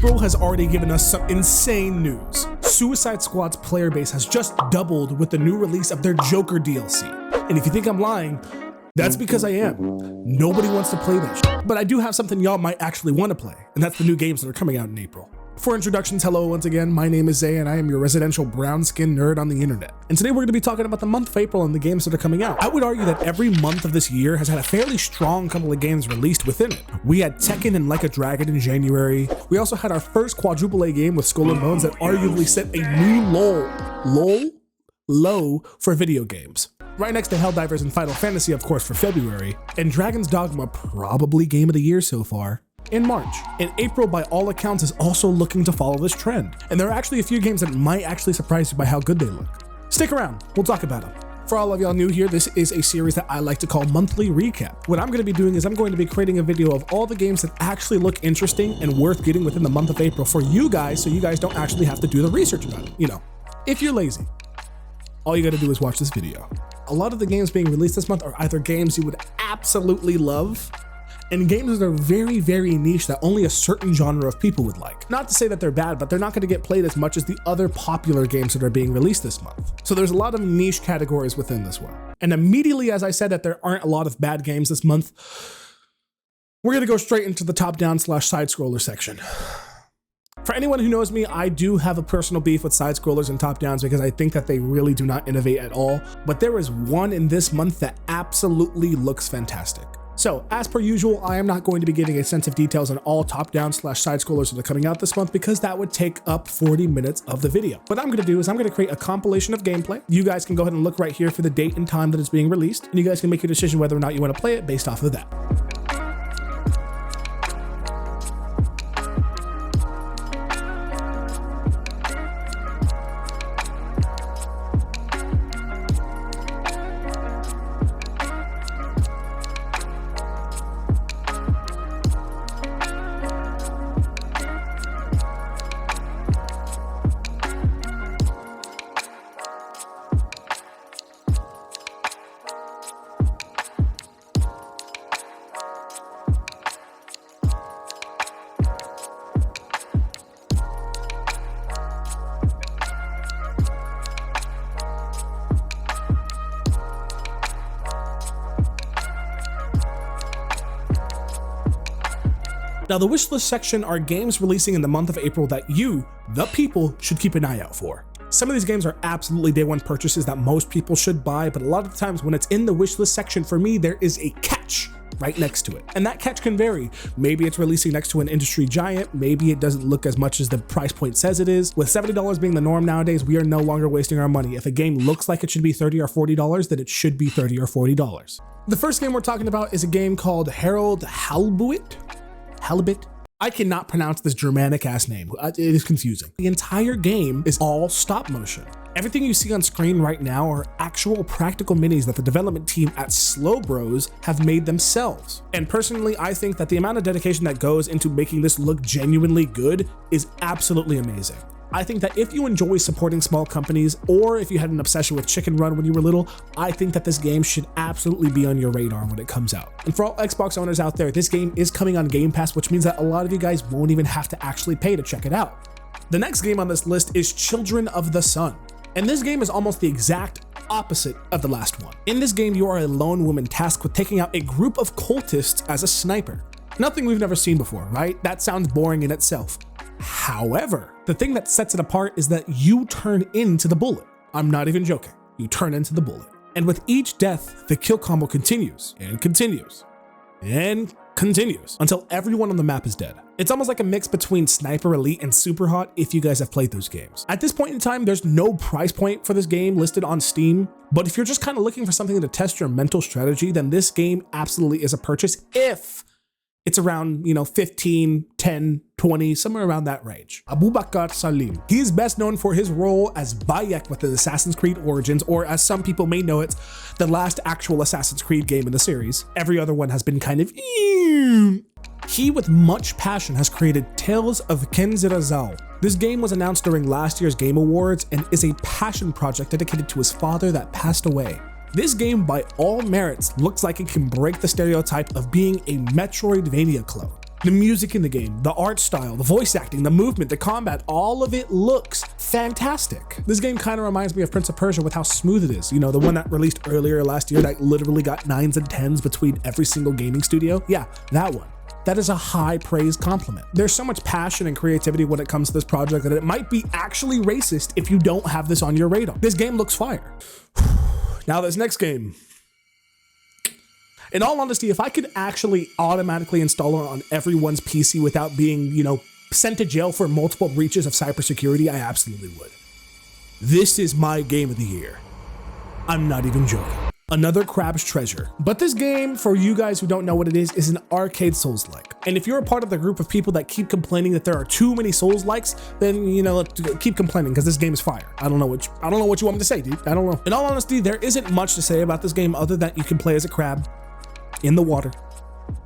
April has already given us some insane news. Suicide Squad's player base has just doubled with the new release of their Joker DLC. And if you think I'm lying, that's because I am. Nobody wants to play that shit. But I do have something y'all might actually want to play, and that's the new games that are coming out in April. For introductions, hello once again, my name is Zay and I am your residential brown-skinned nerd on the internet. And today we're going to be talking about the month of April and the games that are coming out. I would argue that every month of this year has had a fairly strong couple of games released within it. We had Tekken and Like a Dragon in January. We also had our first quadruple A game with Skull and Bones that arguably set a new low for video games. Right next to Helldivers and Final Fantasy, of course, for February, and Dragon's Dogma, probably game of the year so far, in March. And April, by all accounts, is also looking to follow this trend. And there are actually a few games that might actually surprise you by how good they look. Stick around, we'll talk about them. For all of y'all new here, this is a series that I like to call Monthly Recap. What I'm going to be doing is I'm going to be creating a video of all the games that actually look interesting and worth getting within the month of April for you guys, so you guys don't actually have to do the research about it. You know, if you're lazy, all you got to do is watch this video. A lot of the games being released this month are either games you would absolutely love and games that are very, very niche that only a certain genre of people would like. Not to say that they're bad, but they're not going to get played as much as the other popular games that are being released this month. So there's a lot of niche categories within this one. And immediately as I said that there aren't a lot of bad games this month, we're going to go straight into the top-down / side-scroller section. For anyone who knows me, I do have a personal beef with side scrollers and top downs because I think that they really do not innovate at all. But there is one in this month that absolutely looks fantastic. So as per usual, I am not going to be giving a sense of details on all top down / side scrollers that are coming out this month because that would take up 40 minutes of the video. What I'm going to do is I'm going to create a compilation of gameplay. You guys can go ahead and look right here for the date and time that it's being released, and you guys can make your decision whether or not you want to play it based off of that. Now, the wishlist section are games releasing in the month of April that you, the people, should keep an eye out for. Some of these games are absolutely day one purchases that most people should buy, but a lot of the times when it's in the wishlist section, for me, there is a catch right next to it. And that catch can vary. Maybe it's releasing next to an industry giant. Maybe it doesn't look as much as the price point says it is. With $70 being the norm nowadays, we are no longer wasting our money. If a game looks like it should be $30 or $40, then it should be $30 or $40. The first game we're talking about is a game called Harlod Haitbut. I cannot pronounce this Germanic ass name. It is confusing. The entire game is all stop motion. Everything you see on screen right now are actual practical minis that the development team at Slow Bros have made themselves. And personally, I think that the amount of dedication that goes into making this look genuinely good is absolutely amazing. I think that if you enjoy supporting small companies, or if you had an obsession with Chicken Run when you were little, I think that this game should absolutely be on your radar when it comes out. And for all Xbox owners out there, this game is coming on Game Pass, which means that a lot of you guys won't even have to actually pay to check it out. The next game on this list is Children of the Sun. And this game is almost the exact opposite of the last one. In this game, you are a lone woman tasked with taking out a group of cultists as a sniper. Nothing we've never seen before, right? That sounds boring in itself. However, the thing that sets it apart is that you turn into the bullet. I'm not even joking. You turn into the bullet. And with each death, the kill combo continues and continues and continues until everyone on the map is dead. It's almost like a mix between Sniper Elite and Super Hot if you guys have played those games. At this point in time, there's no price point for this game listed on Steam, but if you're just kind of looking for something to test your mental strategy, then this game absolutely is a purchase if it's around, 15, 10, 20, somewhere around that range. Abubakar Salim. He is best known for his role as Bayek with the Assassin's Creed Origins, or as some people may know it, the last actual Assassin's Creed game in the series. Every other one has been kind of He, with much passion, has created Tales of Kenzera. This game was announced during last year's Game Awards and is a passion project dedicated to his father that passed away. This game, by all merits, looks like it can break the stereotype of being a Metroidvania clone. The music in the game, the art style, the voice acting, the movement, the combat, all of it looks fantastic. This game kind of reminds me of Prince of Persia with how smooth it is. You know, the one that released earlier last year that literally got 9s and 10s between every single gaming studio. Yeah, that one. That is a high praise compliment. There's so much passion and creativity when it comes to this project that it might be actually racist if you don't have this on your radar. This game looks fire. Now this next game. In all honesty, if I could actually automatically install it on everyone's PC without being, you know, sent to jail for multiple breaches of cybersecurity, I absolutely would. This is my game of the year. I'm not even joking. Another Crab's Treasure. But this game, for you guys who don't know what it is an arcade Souls-like. And if you're a part of the group of people that keep complaining that there are too many Souls-likes, then, you know, keep complaining because this game is fire. I don't know what you want me to say, dude. I don't know. In all honesty, there isn't much to say about this game other than you can play as a crab in the water,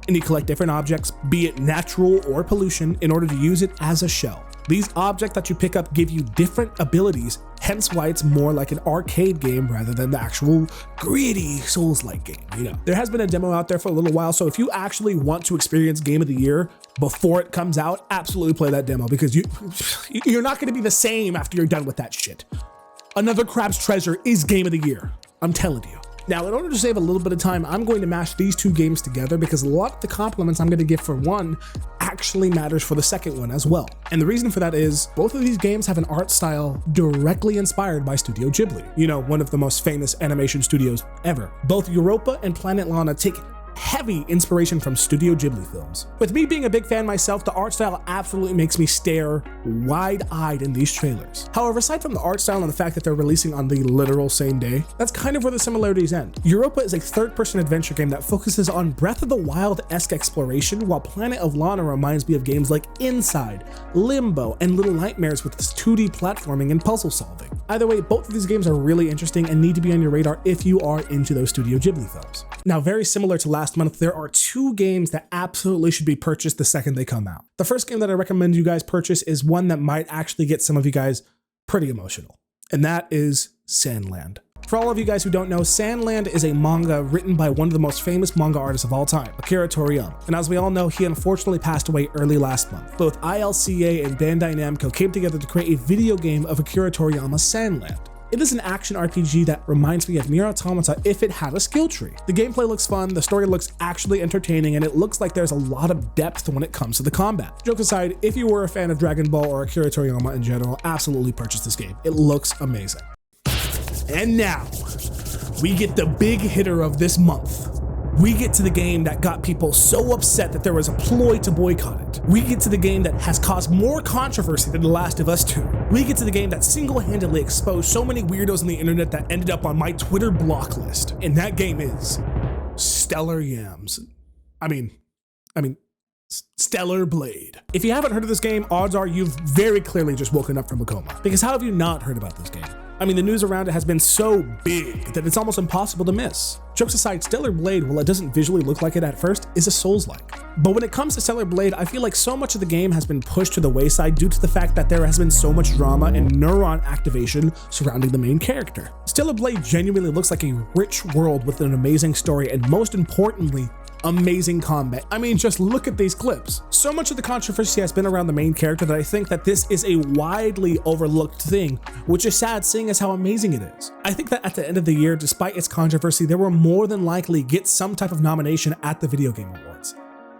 and you collect different objects, be it natural or pollution, in order to use it as a shell. These objects that you pick up give you different abilities, hence why it's more like an arcade game rather than the actual gritty Souls-like game, you know. There has been a demo out there for a little while, so if you actually want to experience Game of the Year before it comes out, absolutely play that demo because you're not gonna be the same after you're done with that shit. Another Crab's Treasure is Game of the Year, I'm telling you. Now, in order to save a little bit of time, I'm going to mash these two games together because a lot of the compliments I'm going to give for one actually matters for the second one as well. And the reason for that is both of these games have an art style directly inspired by Studio Ghibli, you know, one of the most famous animation studios ever. Both Europa and Planet Lana take heavy inspiration from Studio Ghibli films. With me being a big fan myself, the art style absolutely makes me stare wide-eyed in these trailers. However, aside from the art style and the fact that they're releasing on the literal same day, that's kind of where the similarities end. Europa is a third-person adventure game that focuses on Breath of the Wild-esque exploration, while Planet of Lana reminds me of games like Inside, Limbo, and Little Nightmares with its 2D platforming and puzzle solving. Either way, both of these games are really interesting and need to be on your radar if you are into those Studio Ghibli films. Now, very similar to last month, there are two games that absolutely should be purchased the second they come out. The first game that I recommend you guys purchase is one that might actually get some of you guys pretty emotional, and that is Sandland. For all of you guys who don't know, Sandland is a manga written by one of the most famous manga artists of all time, Akira Toriyama. And as we all know, he unfortunately passed away early last month. Both ILCA and Bandai Namco came together to create a video game of Akira Toriyama's Sandland. It is an action RPG that reminds me of Nier Automata if it had a skill tree. The gameplay looks fun, the story looks actually entertaining, and it looks like there's a lot of depth when it comes to the combat. Jokes aside, if you were a fan of Dragon Ball or Akira Toriyama in general, absolutely purchase this game. It looks amazing. And now, we get the big hitter of this month. We get to the game that got people so upset that there was a ploy to boycott it. We get to the game that has caused more controversy than The Last of Us 2. We get to the game that single-handedly exposed so many weirdos on the internet that ended up on my Twitter block list. And that game is Stellar Yams. I mean, Stellar Blade. If you haven't heard of this game, odds are you've very clearly just woken up from a coma. Because how have you not heard about this game? I mean, the news around it has been so big that it's almost impossible to miss. Jokes aside, Stellar Blade, while it doesn't visually look like it at first, is a Souls-like. But when it comes to Stellar Blade, I feel like so much of the game has been pushed to the wayside due to the fact that there has been so much drama and neuron activation surrounding the main character. Stellar Blade genuinely looks like a rich world with an amazing story and, most importantly, amazing combat. I mean, just look at these clips. So much of the controversy has been around the main character that I think that this is a widely overlooked thing, which is sad seeing as how amazing it is. I think that at the end of the year, despite its controversy, they will more than likely get some type of nomination at the Video Game Awards.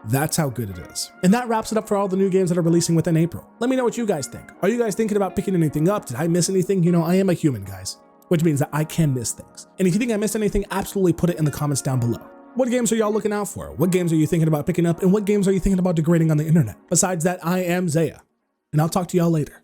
That's how good it is. And that wraps it up for all the new games that are releasing within April. Let me know what you guys think. Are you guys thinking about picking anything up? Did I miss anything? You know, I am a human, guys, which means that I can miss things. And if you think I missed anything, absolutely put it in the comments down below. What games are y'all looking out for? What games are you thinking about picking up? And what games are you thinking about degrading on the internet? Besides that, I am Zaya, and I'll talk to y'all later.